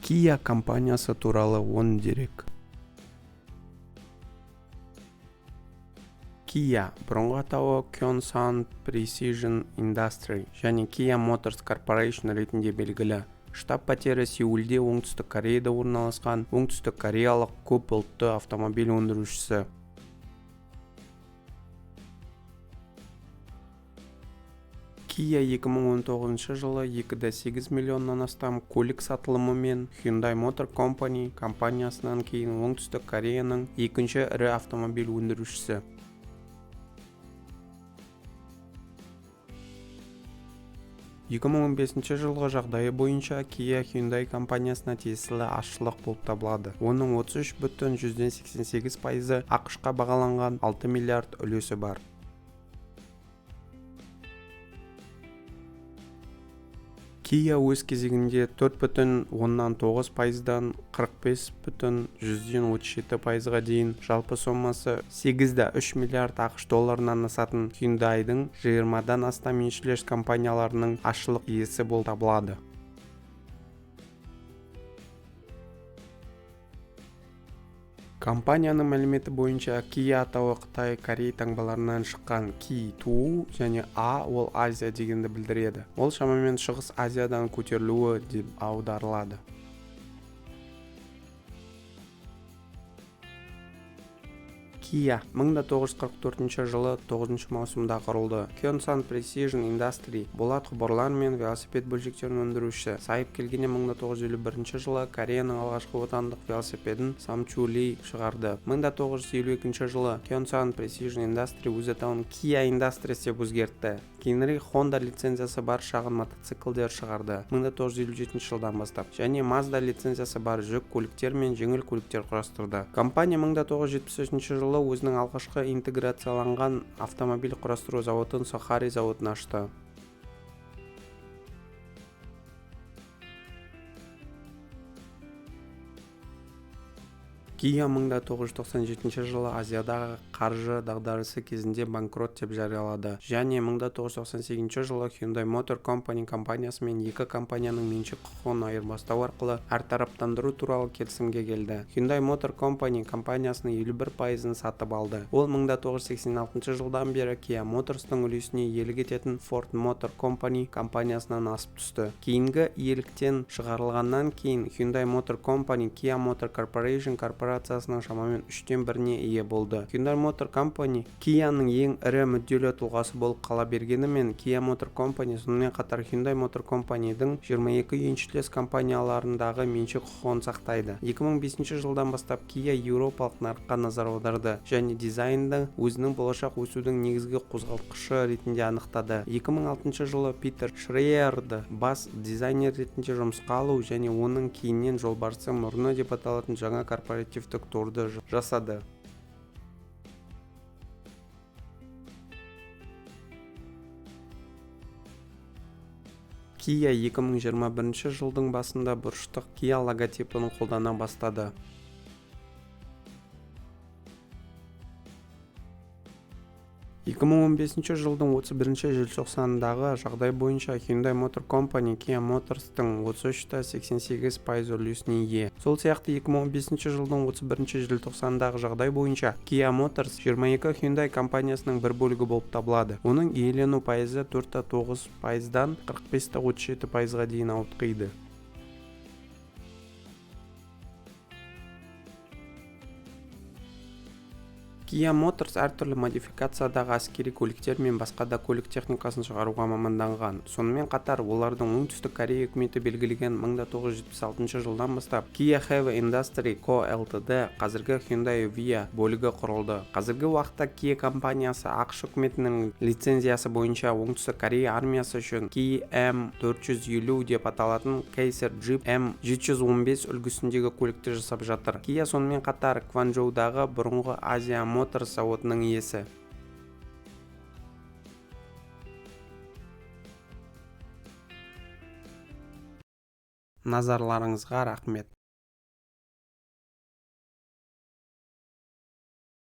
Kia компаниясы туралы 10 дерек. Kia бұрынғы атауы Kyosan Precision Industry және Kia Motors Corporation ретінде белгілі. Штаб-пәтері Сеулде, оңтүстік Кореяда орналасқан оңтүстік кореялық көп ұлтты автомобиль өндірушісі. Kia 2019 жылы 2,8 миллионнан астам көлік сатылымымен Hyundai Motor Company компаниясынан кейін оңтүстік Кореяның екінші ірі автомобиль өндірушісі. жылғы жағдайы бойынша Kia Hyundai компаниясына тиесілі азшылық болып табылады. Оның 33,88% ақш-қа бағаланған 6 миллиард үлесі бар. Kia өз кезегінде 4,9%-дан 45,37%-ға дейін жалпы сомасы 8,3 миллиард ақш долларынан асатын Hyundai'дың 20-дан астам еншілес компанияларының азшылық иесі болып табылады. Компанияның мәліметі бойынша Kia атауы Қытай, Корей таңбаларынан шыққан Ки туу және А ол Азия дегенді білдіреді. Ол шамамен Шығыс Азиядан көтерілуі деп аударылады. Kia 1944 жылы 9 маусымда құрылды. Kyosan Precision Industry болат құбырлар мен велосипед бөлшектерін өндіруші. Сайып келгенде 1951 жылы Кореяның алғашқы отандық велосипедін Samchuli шығарды. 1952 жылы Kyosan Precision Industry өз атауын Kia Industries деп өзгертті. Кейінірек Honda лицензиясы бар шағын мотоциклдер шығарды 1957 жылдан бастап және Mazda лицензиясы бар жүк көліктер мен жеңіл көліктер құрастырды. Компания 1973 жылы өзінің алғашқы интеграцияланған автомобиль құрастыру зауытын Сохари зауытын ашты. Kia 1997 жылы Азиядағы қаржы дағдарысы кезінде банкрот деп жариялады және 1998 жылы Hyundai Motor Company компаниясымен екі компанияның меншік құқығын айырбастау арқылы әртараптандыру туралы келісімге келді. Hyundai Motor Company компаниясының 51%-ын сатып алды. Ол 1986 жылдан бері Kia Motors'тың үлесіне иелік ететін Ford Motor Company компаниясынан асып түсті. Кейінгі иеліктен шығарылғаннан кейін Hyundai Motor Company Kia Motor Corporation корпорациясының шамамен 1/3-іне ие болды. Hyundai Motor Company Kia'ның ең ірі мүдделі тұлғасы болып қала бергенімен Kia Motor Company сонымен қатар Hyundai Motor Company'дің 22 еншілес компанияларындағы меншік құқығын сақтайды. 2005 жылдан бастап Kia еуропалық нарыққа назар аударды және дизайнды өзінің болашақ өсудің негізгі қозғалтқышы ретінде анықтады. 2006 жылы Питер Шрейерді бас дизайнер ретінде жұмысқа алу және оның кейіннен жолбарысы мұрны деп аталатын жаңа корпоративтік торды жасады. Kia 2021 жылдың басында бұрыштық Kia логотипін қолдана бастады. жылдың 31 желтоқсанындағы жағдай бойынша Hyundai Motor Company Kia Motors'тың 33,88% үлесіне ие. Сол сияқты 2015 жылдың 31 желтоқсанындағы жағдай бойынша Kia Motors 22 Hyundai компаниясының бір бөлігі болып табылады. Оның иелену пайызы 4,9%-дан 45,37%-ға дейін ауытқиды. Kia Motors әртүрлі модификациядағы әскери көліктер мен басқа да көлік техникасын шығаруға маманданған. Сонымен қатар, олардың оңтүстік Корея үкіметі белгілеген 1976 жылдан бастап Kia Heavy Industry Co. Ltd. Қазіргі Hyundai Via бөлігі құрылды. Қазіргі уақытта Kia компаниясы ақш үкіметінің лицензиясы бойынша оңтүстік Корея армиясы үшін KM450 деп аталатын Kaiser Jeep M715 үлгісіндегі көлікті жасап жатыр. Kia сонымен қатар Кванчжоудағы бұрынғы Азия Motors зауытының иесі. Назарларыңызға рахмет.